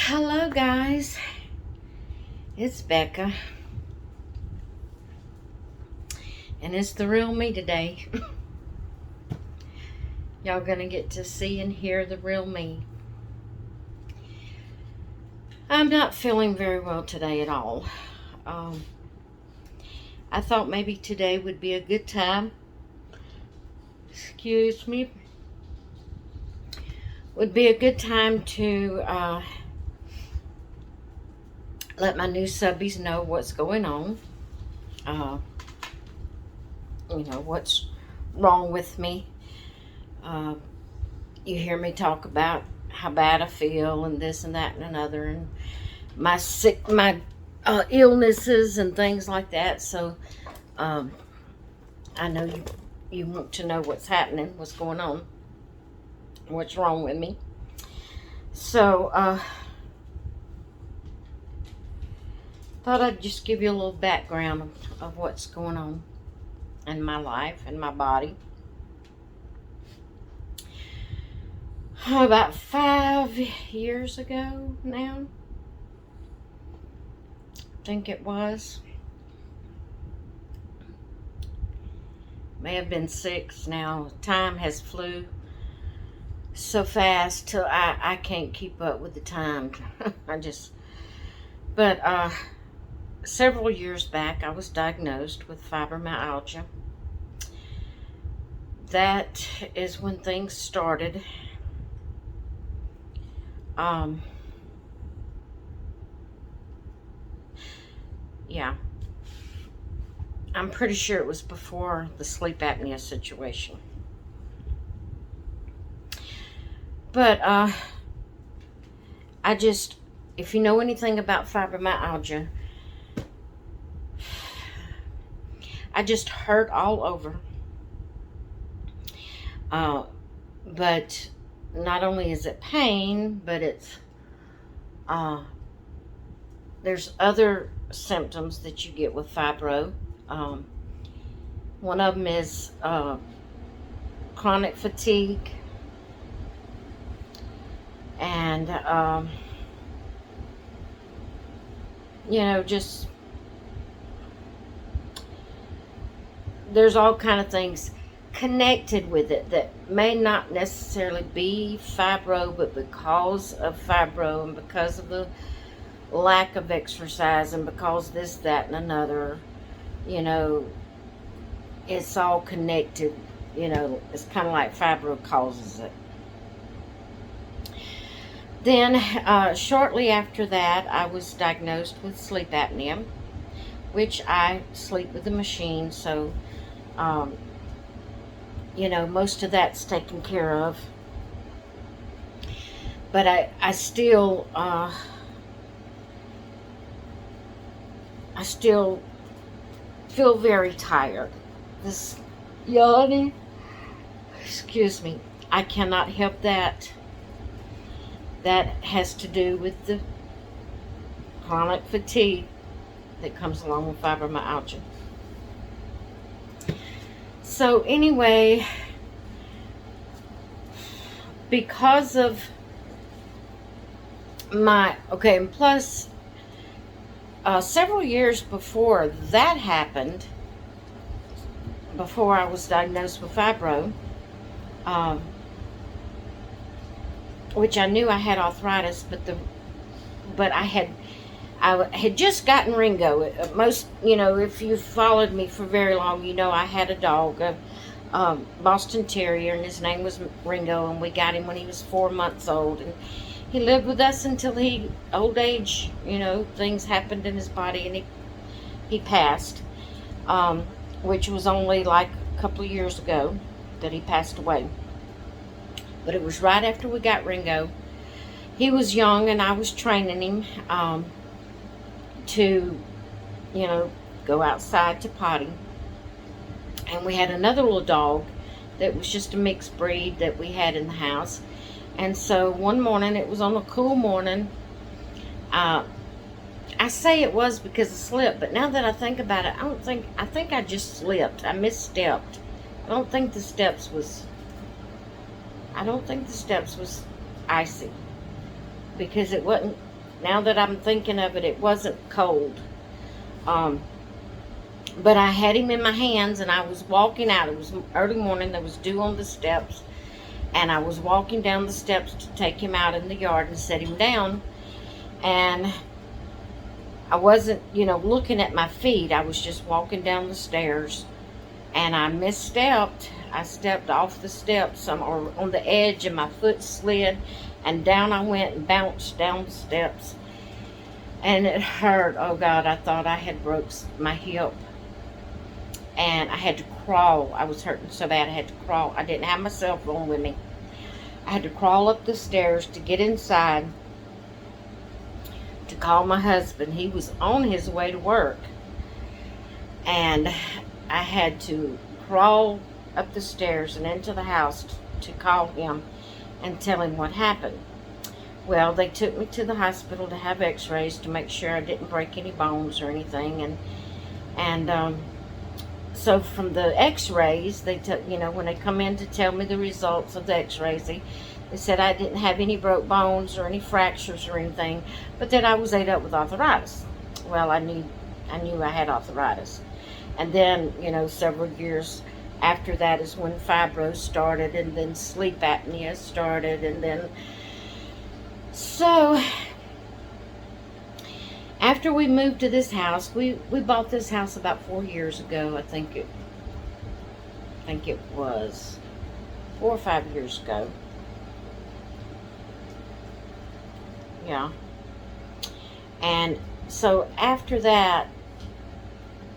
Hello guys, it's Becca, and it's the real me today. Y'all gonna get to see and hear the real me. I'm not feeling very well today at all. I thought maybe today would be a good time, excuse me, would be a good time to let my new subbies know what's going on. What's wrong with me. You hear me talk about how bad I feel and this and that and another, and my illnesses and things like that. So I know you want to know what's happening, what's going on, what's wrong with me. So thought I'd just give you a little background of what's going on in my life and my body. About 5 years ago now, I think it was. May have been 6 now. Time has flew so fast till I can't keep up with the time. But several years back, I was diagnosed with fibromyalgia. That is when things started. Yeah, I'm pretty sure it was before the sleep apnea situation. But if you know anything about fibromyalgia, I just hurt all over. But not only is it pain, but it's there's other symptoms that you get with fibro. One of them is chronic fatigue, and just there's all kind of things connected with it that may not necessarily be fibro, but because of fibro and because of the lack of exercise and because this, that, and another, it's all connected. It's kind of like fibro causes it. Then shortly after that, I was diagnosed with sleep apnea, which I sleep with a machine, so most of that's taken care of. But I still feel very tired. This yawning, excuse me, I cannot help that. That has to do with the chronic fatigue that comes along with fibromyalgia. So anyway, because of and plus several years before that happened, before I was diagnosed with fibro, which I knew I had arthritis, but I had just gotten Ringo. If you've followed me for very long, I had a dog, a Boston Terrier, and his name was Ringo, and we got him when he was 4 months old, and he lived with us until old age, things happened in his body, and he passed, which was only like a couple of years ago that he passed away. But it was right after we got Ringo. He was young, and I was training him to, go outside to potty. And we had another little dog that was just a mixed breed that we had in the house. And so one morning, it was on a cool morning. I say it was because of slip, but now that I think about it, I think I just slipped. I misstepped. I don't think the steps was icy, because it wasn't Now that I'm thinking of it, it wasn't cold. Um, but I had him in my hands, and I was walking out. It was early morning. There was dew on the steps, and I was walking down the steps to take him out in the yard and set him down. And I wasn't, looking at my feet. I was just walking down the stairs, and I misstepped. I stepped off the steps or on the edge, and my foot slid, and down I went and bounced down the steps. And it hurt. Oh God, I thought I had broke my hip. And I had to crawl. I was hurting so bad I had to crawl. I didn't have my cell phone with me. I had to crawl up the stairs to get inside to call my husband. He was on his way to work. And I had to crawl up the stairs and into the house to call him and tell him what happened. Well, they took me to the hospital to have x-rays to make sure I didn't break any bones or anything. And so from the x-rays, they took, when they come in to tell me the results of the x-rays, they said I didn't have any broke bones or any fractures or anything, but that I was ate up with arthritis. Well, I knew I had arthritis. And then, several years after that is when fibro started, and then sleep apnea started, and then so after we moved to this house, we bought this house about 4 years ago. I think it was 4 or 5 years ago. Yeah. And so after that,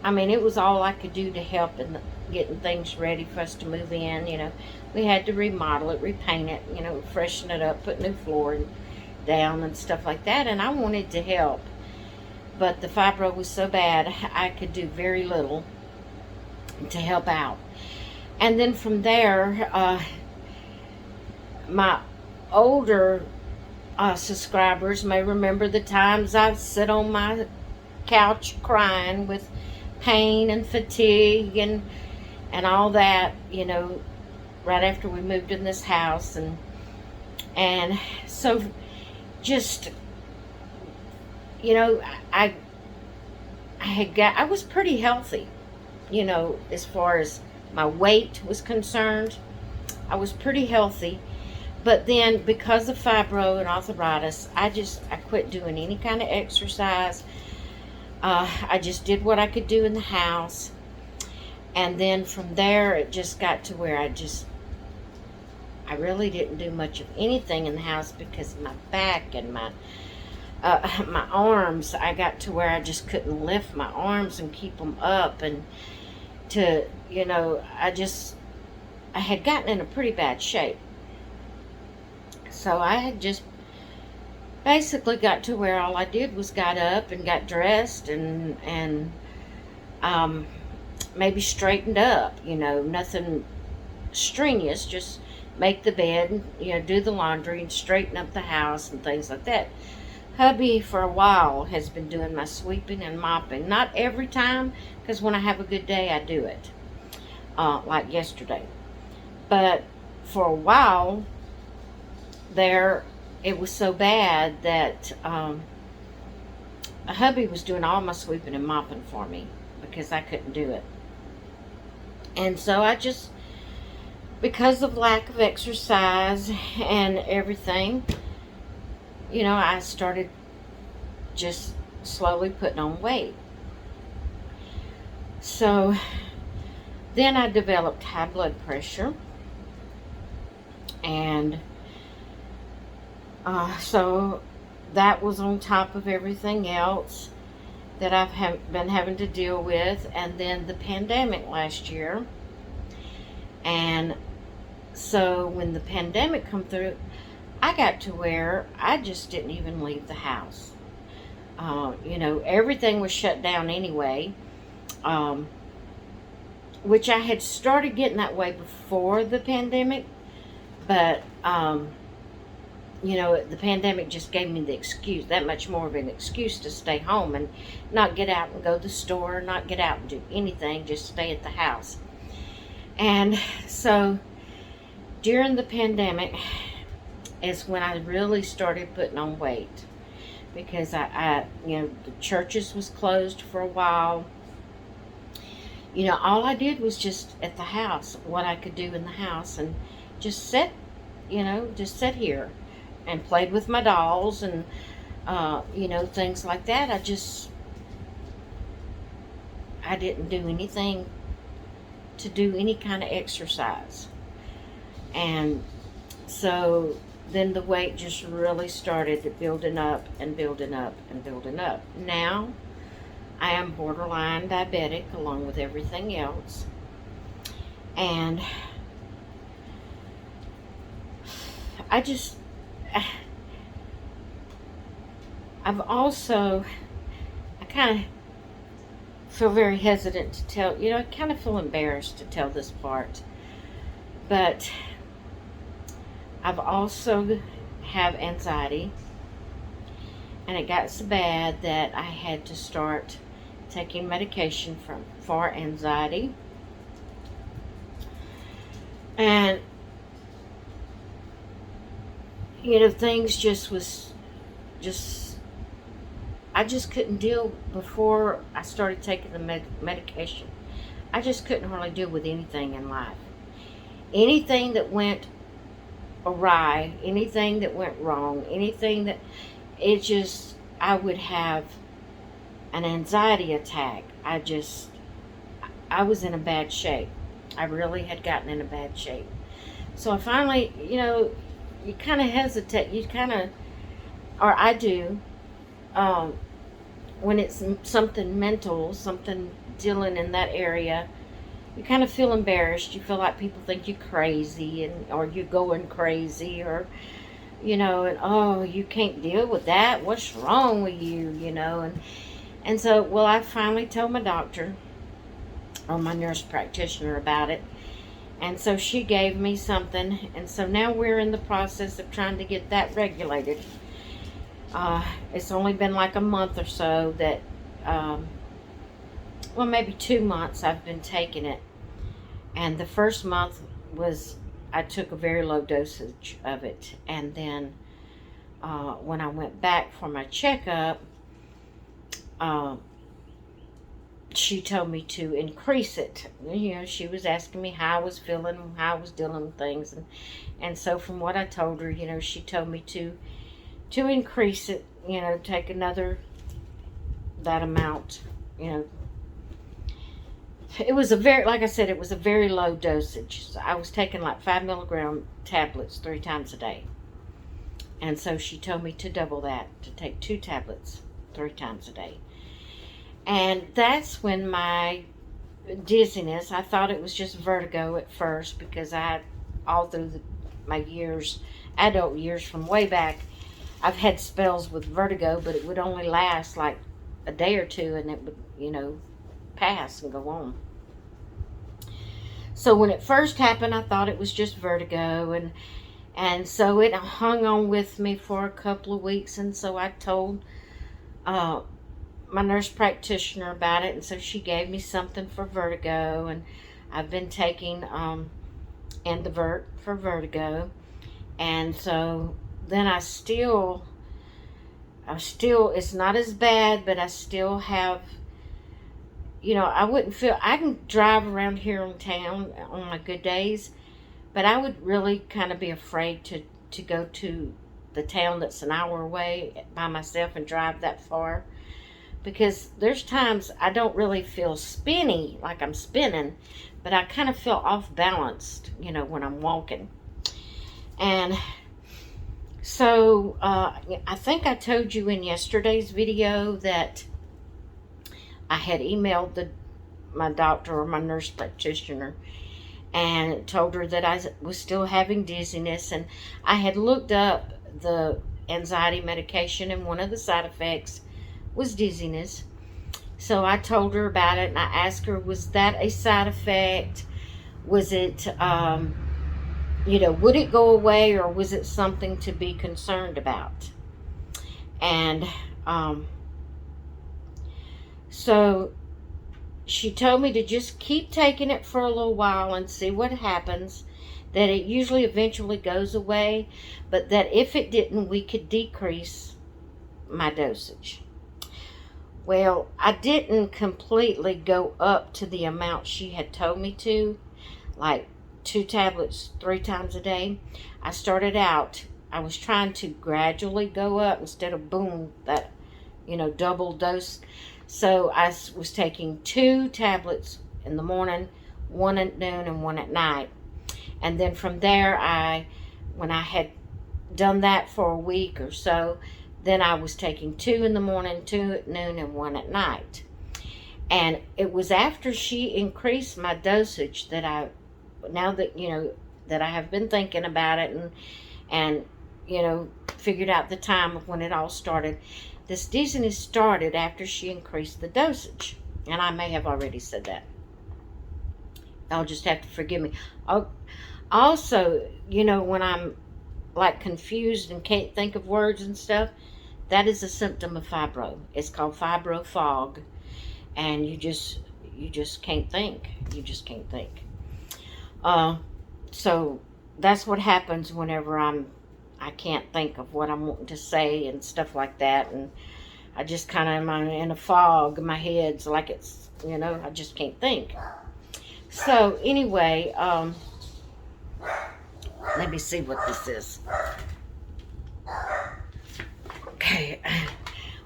it was all I could do to help in getting things ready for us to move in. We had to remodel it, repaint it, freshen it up, put new flooring down and stuff like that. And I wanted to help, but the fibro was so bad I could do very little to help out. And then from there, my older subscribers may remember the times I've sit on my couch crying with pain and fatigue and all that, right after we moved in this house. And so just, I was pretty healthy, as far as my weight was concerned. I was pretty healthy. But then because of fibro and arthritis, I quit doing any kind of exercise. I just did what I could do in the house. And then from there, it just got to where I really didn't do much of anything in the house because of my back and my arms. I got to where I just couldn't lift my arms and keep them up. And I had gotten in a pretty bad shape. So I had just basically got to where all I did was got up and got dressed and maybe straightened up, nothing strenuous, just make the bed, do the laundry and straighten up the house and things like that. Hubby for a while has been doing my sweeping and mopping. Not every time, because when I have a good day I do it, like yesterday. But for a while there, it was so bad that hubby was doing all my sweeping and mopping for me because I couldn't do it. And so I just, because of lack of exercise and everything, I started just slowly putting on weight. So then I developed high blood pressure, and so that was on top of everything else that I've been having to deal with. And then the pandemic last year. And so when the pandemic come through, I got to where I just didn't even leave the house. Everything was shut down anyway, which I had started getting that way before the pandemic. But the pandemic just gave me the excuse, that much more of an excuse to stay home and not get out and go to the store, not get out and do anything, just stay at the house. And so during the pandemic is when I really started putting on weight, because the churches was closed for a while. All I did was just at the house, what I could do in the house, and just just sit here and played with my dolls and, things like that. I didn't do anything to do any kind of exercise. And so then the weight just really started building up and building up and building up. Now, I am borderline diabetic along with everything else. And I kind of feel very hesitant to tell, I kind of feel embarrassed to tell this part. But I've also have anxiety. And it got so bad that I had to start taking medication for anxiety. And, things I just couldn't deal before I started taking the medication. I just couldn't hardly deal with anything in life. Anything that went awry, anything that went wrong, I would have an anxiety attack. I was in a bad shape. I really had gotten in a bad shape. So I finally, you kind of hesitate. Or I do, when it's something mental, something dealing in that area, you kind of feel embarrassed. You feel like people think you're crazy, or you're going crazy, or, and, oh, you can't deal with that. What's wrong with you, And so, well, I finally told my doctor, or my nurse practitioner, about it. And so she gave me something. And so now we're in the process of trying to get that regulated. It's only been like a month or so that, maybe 2 months I've been taking it. And the first month I took a very low dosage of it. And then when I went back for my checkup, she told me to increase it. She was asking me how I was feeling, how I was dealing with things. And so from what I told her, she told me to increase it, take another, that amount, It was like I said, it was a very low dosage. So I was taking like 5 milligram tablets 3 times a day. And so she told me to double that, to take 2 tablets 3 times a day. And that's when my dizziness, I thought it was just vertigo at first, because all through my adult years from way back, I've had spells with vertigo, but it would only last like a day or two, and it would, pass and go on. So when it first happened, I thought it was just vertigo, and so it hung on with me for a couple of weeks. And so I told my nurse practitioner about it, and so she gave me something for vertigo, and I've been taking Endovert for vertigo. And so then I still, it's not as bad, but I still have, I can drive around here in town on my good days, but I would really kind of be afraid to go to the town that's an hour away by myself and drive that far, because there's times I don't really feel spinny, like I'm spinning, but I kind of feel off balanced, when I'm walking. And so I think I told you in yesterday's video that I had emailed my doctor or my nurse practitioner and told her that I was still having dizziness. And I had looked up the anxiety medication, and one of the side effects was dizziness. So I told her about it, and I asked her, was that a side effect? Was it, would it go away, or was it something to be concerned about? And so she told me to just keep taking it for a little while and see what happens, that it usually eventually goes away, but that if it didn't, we could decrease my dosage. Well, I didn't completely go up to the amount she had told me to, like 2 tablets 3 times a day. I started out, I was trying to gradually go up instead of boom, that, double dose. So I was taking 2 tablets in the morning, 1 at noon and 1 at night. And then from there, when I had done that for a week or so, then I was taking 2 in the morning, 2 at noon, and 1 at night. And it was after she increased my dosage that now that, that I have been thinking about it and figured out the time of when it all started. This dizziness started after she increased the dosage. And I may have already said that. I'll just have to forgive me. Also, when I'm like confused and can't think of words and stuff, that is a symptom of fibro. It's called fibro fog, and you just can't think. You just can't think. So that's what happens whenever I can't think of what I'm wanting to say and stuff like that, and I just kind of am in a fog. My head's like it's, I just can't think. So anyway, let me see what this is. Okay,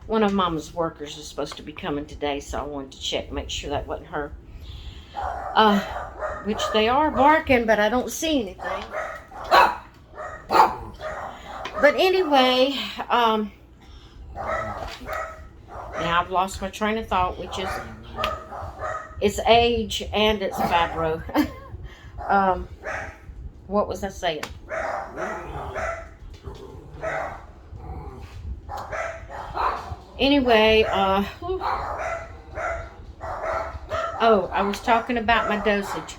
one of Mama's workers is supposed to be coming today, so I wanted to check, make sure that wasn't her. Which they are barking, but I don't see anything. But anyway, now I've lost my train of thought, which is it's age and it's fibro. What was I saying? Anyway, I was talking about my dosage.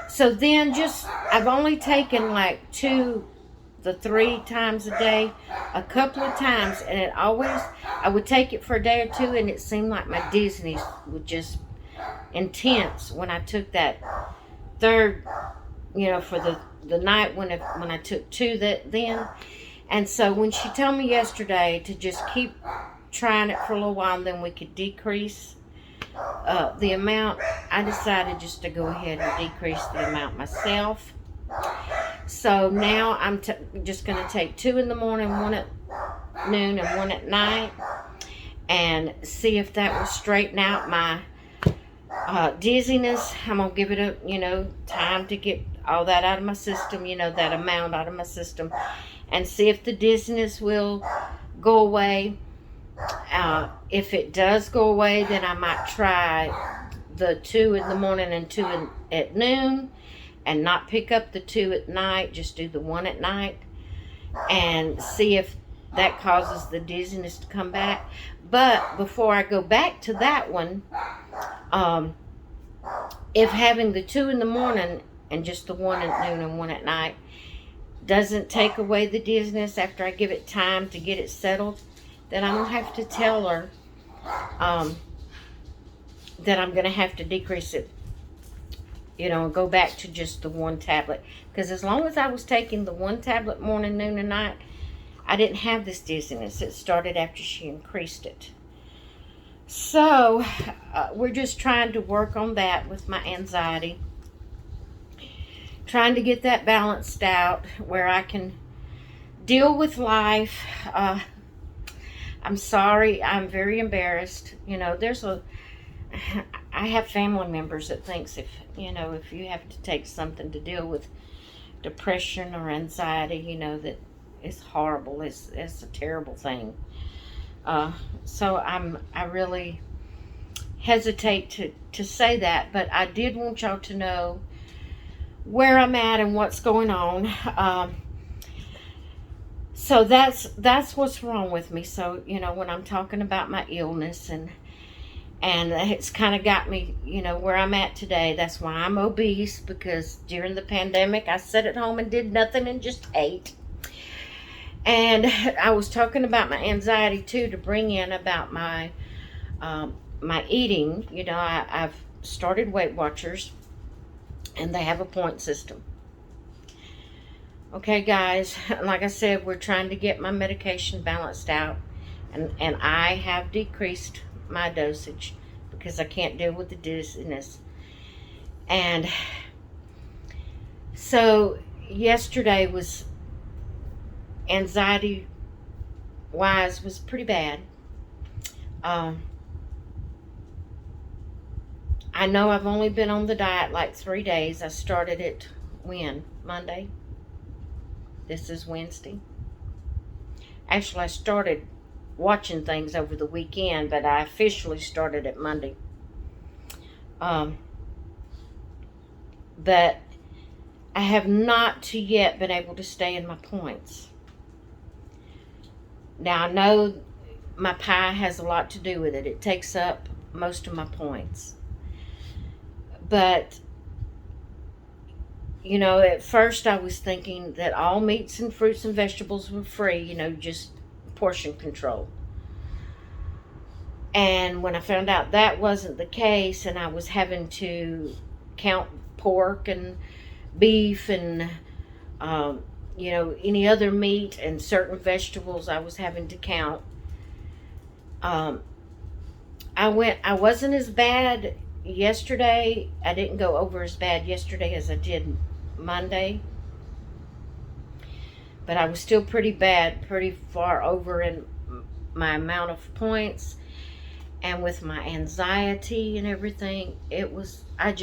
So then I've only taken like 2 to 3 times a day, a couple of times, and I would take it for a day or 2, and it seemed like my dizziness was just intense when I took that third, for the night when I took 2 then. And so when she told me yesterday to just keep trying it for a little while and then we could decrease the amount, I decided just to go ahead and decrease the amount myself. So now I'm just going to take 2 in the morning, 1 at noon, and 1 at night, and see if that will straighten out my dizziness. I'm going to give it time to get all that out of my system, that amount out of my system, and see if the dizziness will go away. If it does go away, then I might try the 2 in the morning and 2 at noon, and not pick up the 2 at night, just do the 1 at night, and see if that causes the dizziness to come back. But before I go back to that one, if having the 2 in the morning and just the 1 at noon and 1 at night doesn't take away the dizziness after I give it time to get it settled, then I'm going to have to tell her that I'm going to have to decrease it, and go back to just the 1 tablet. Because as long as I was taking the 1 tablet morning, noon, and night, I didn't have this dizziness. It started after she increased it. So we're just trying to work on that with my anxiety. Trying to get that balanced out where I can deal with life. I'm sorry. I'm very embarrassed. I have family members that thinks if you have to take something to deal with depression or anxiety, that it's horrible. It's a terrible thing. So I really hesitate to say that, but I did want y'all to know where I'm at and what's going on. So that's what's wrong with me. So, when I'm talking about my illness and it's kind of got me, where I'm at today. That's why I'm obese, because during the pandemic, I sat at home and did nothing and just ate. And I was talking about my anxiety too, to bring in about my eating. I've started Weight Watchers, and they have a point system. Okay, guys, like I said, we're trying to get my medication balanced out. And I have decreased my dosage because I can't deal with the dizziness. And so yesterday was, anxiety wise, was pretty bad. I know I've only been on the diet like 3 days. I started it when? Monday. This is Wednesday. Actually, I started watching things over the weekend, but I officially started it Monday. But I have not yet been able to stay in my points. Now, I know my pie has a lot to do with it. It takes up most of my points. But, you know, at first I was thinking that all meats and fruits and vegetables were free, you know, just portion control. And when I found out that wasn't the case, and I was having to count pork and beef and, you know, any other meat and certain vegetables I was having to count, I wasn't as bad yesterday. I didn't go over as bad yesterday as I did Monday. But I was still pretty bad, pretty far over in my amount of points. And with my anxiety and everything, it was, I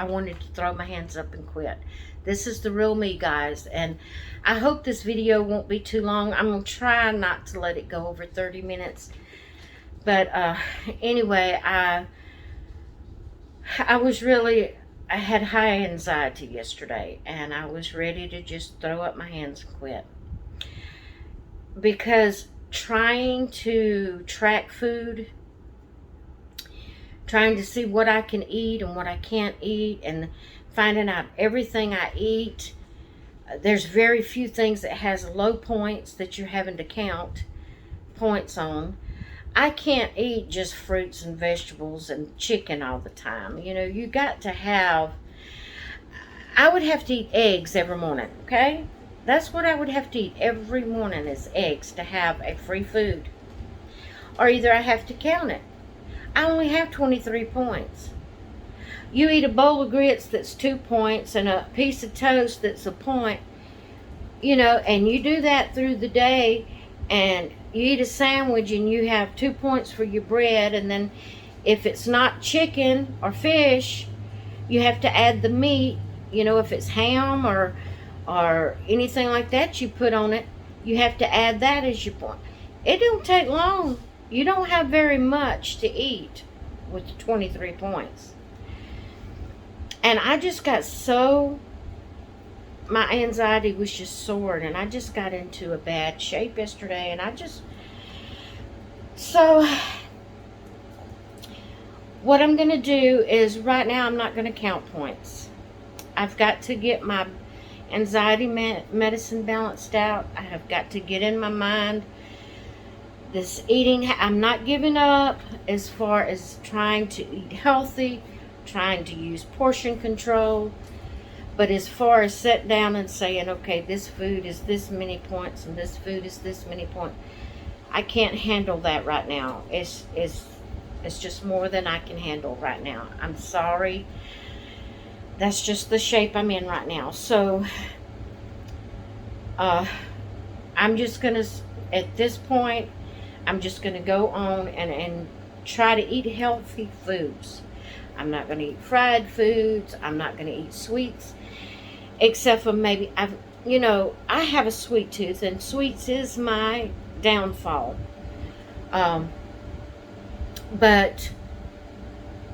wanted to throw my hands up and quit. This is the real me, guys. And I hope this video won't be too long. I'm going to try not to let it go over 30 minutes. But anyway, I had high anxiety yesterday. And I was ready to just throw up my hands and quit. Because trying to track food, trying to see what I can eat and what I can't eat, and finding out everything I eat, there's very few things that has low points that you're having to count points on. I can't eat just fruits and vegetables and chicken all the time. You know, you got to have, I would have to eat eggs every morning, okay? That's what I would have to eat every morning, is eggs, to have a free food. Or either I have to count it. I only have 23 points. You eat a bowl of grits that's 2 points and a piece of toast that's a point, you know, and you do that through the day, and you eat a sandwich and you have 2 points for your bread, and then if it's not chicken or fish, you have to add the meat. You know, if it's ham or anything like that you put on it, you have to add that as your point. It don't take long. You don't have very much to eat with the 23 points. And I just got so, my anxiety was just soaring, and I just got into a bad shape yesterday, and so what I'm going to do is, right now I'm not going to count points. I've got to get my anxiety medicine balanced out. I have got to get in my mind this eating. I'm not giving up as far as trying to eat healthy, trying to use portion control. But as far as sitting down and saying, okay, this food is this many points and this food is this many points, I can't handle that right now. It's just more than I can handle right now. I'm sorry. That's just the shape I'm in right now. So, I'm just going to, at this point, I'm just going to go on and try to eat healthy foods. I'm not going to eat fried foods. I'm not going to eat sweets. Except for maybe, I have a sweet tooth, and sweets is my downfall. But,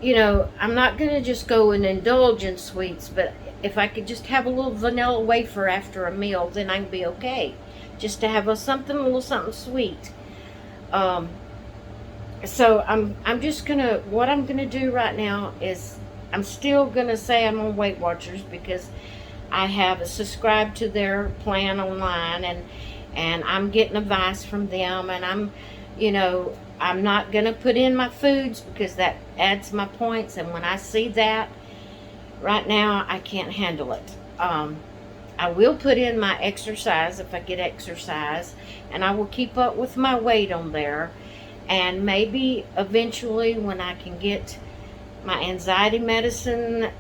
I'm not going to just go and indulge in sweets, but if I could just have a little vanilla wafer after a meal, then I'd be okay. Just to have a little something sweet. So I'm just going to, what I'm going to do right now is, I'm still going to say I'm on Weight Watchers because I have subscribed to their plan online, and I'm getting advice from them, and I'm not going to put in my foods because that adds my points, and when I see that, right now I can't handle it. I will put in my exercise if I get exercise, and I will keep up with my weight on there. And maybe eventually, when I can get my anxiety medicine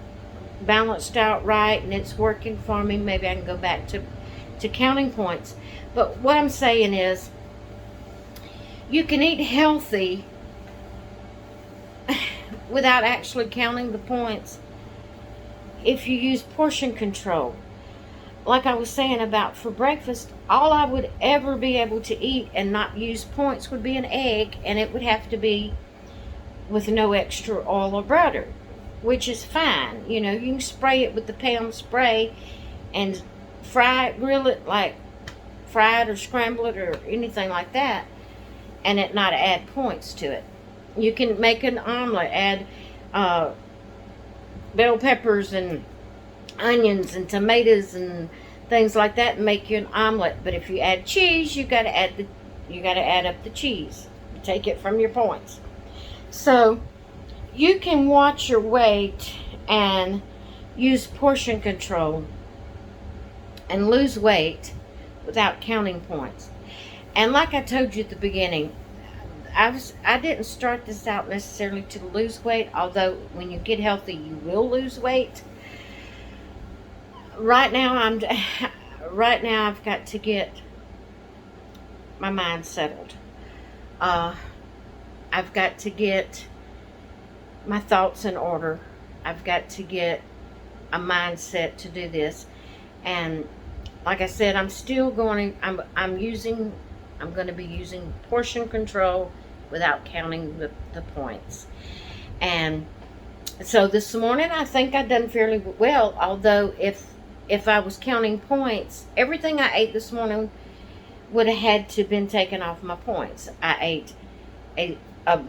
balanced out right and it's working for me, maybe I can go back to counting points. But what I'm saying is, you can eat healthy without actually counting the points if you use portion control. Like I was saying about for breakfast, all I would ever be able to eat and not use points would be an egg, and it would have to be with no extra oil or butter, which is fine. You know, you can spray it with the pound spray and fry it, grill it, like fry it or scramble it or anything like that, and it not add points to it. You can make an omelet, add bell peppers and onions and tomatoes and things like that, and make you an omelet. But if you add cheese, you got to add up the cheese. Take it from your points. So you can watch your weight and use portion control and lose weight without counting points. And like I told you at the beginning, I didn't start this out necessarily to lose weight, although when you get healthy, you will lose weight. Right now, I've got to get my mind settled. I've got to get my thoughts in order. I've got to get a mindset to do this. And like I said, I'm going to be using portion control without counting the points. And so this morning, I think I done fairly well, although if I was counting points, everything I ate this morning would have had to been taken off my points. I ate a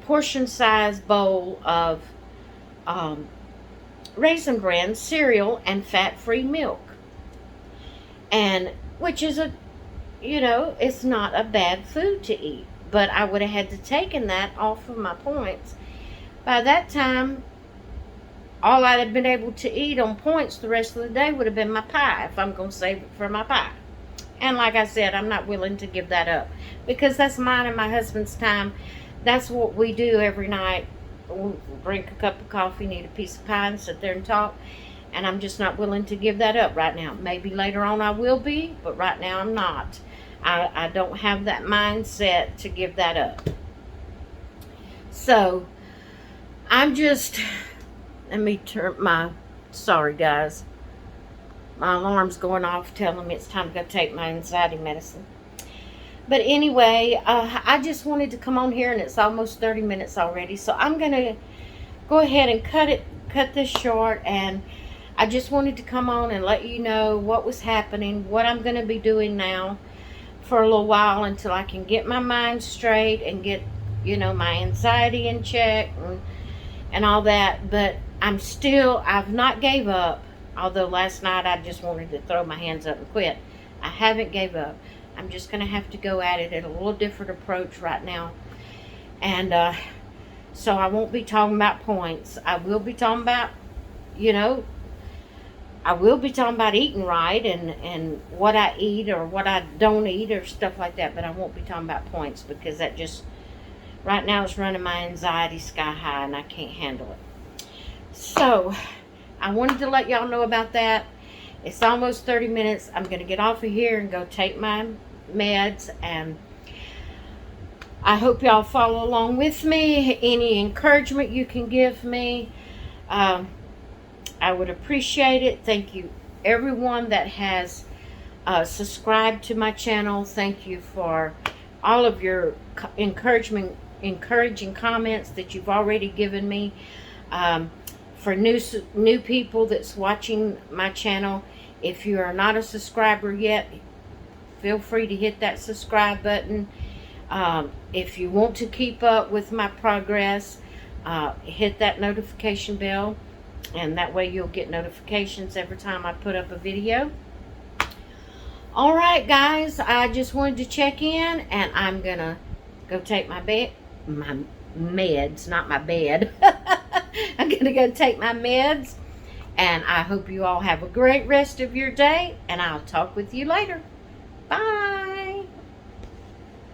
portion size bowl of Raisin Bran cereal and fat-free milk, and which is it's not a bad food to eat, but I would have had to taken that off of my points. By that time, all I'd have been able to eat on points the rest of the day would have been my pie, if I'm going to save it for my pie. And like I said, I'm not willing to give that up, because that's mine and my husband's time. That's what we do every night. We'll drink a cup of coffee, eat a piece of pie, and sit there and talk. And I'm just not willing to give that up right now. Maybe later on I will be, but right now I'm not. I don't have that mindset to give that up. So, let me turn sorry guys. My alarm's going off telling me it's time to go take my anxiety medicine. But anyway, I just wanted to come on here, and it's almost 30 minutes already. So I'm going to go ahead and cut this short. And I just wanted to come on and let you know what was happening, what I'm going to be doing now for a little while until I can get my mind straight and get, my anxiety in check and all that. But I've not gave up. Although last night I just wanted to throw my hands up and quit. I haven't gave up. I'm just going to have to go at it at a little different approach right now. And so I won't be talking about points. I will be talking about, eating right and what I eat or what I don't eat or stuff like that. But I won't be talking about points, because that just, right now, it's running my anxiety sky high and I can't handle it. So I wanted to let y'all know about that. It's almost 30 minutes. I'm going to get off of here and go take my meds. And I hope y'all follow along with me. Any encouragement you can give me, I would appreciate it. Thank you, everyone that has subscribed to my channel. Thank you for all of your encouraging comments that you've already given me. For new people that's watching my channel, if you are not a subscriber yet, feel free to hit that subscribe button. If you want to keep up with my progress, hit that notification bell, and that way you'll get notifications every time I put up a video. Alright guys, I just wanted to check in, and I'm gonna go take my meds, not my bed. I'm gonna go take my meds, And I hope you all have a great rest of your day, and I'll talk with you later. Bye.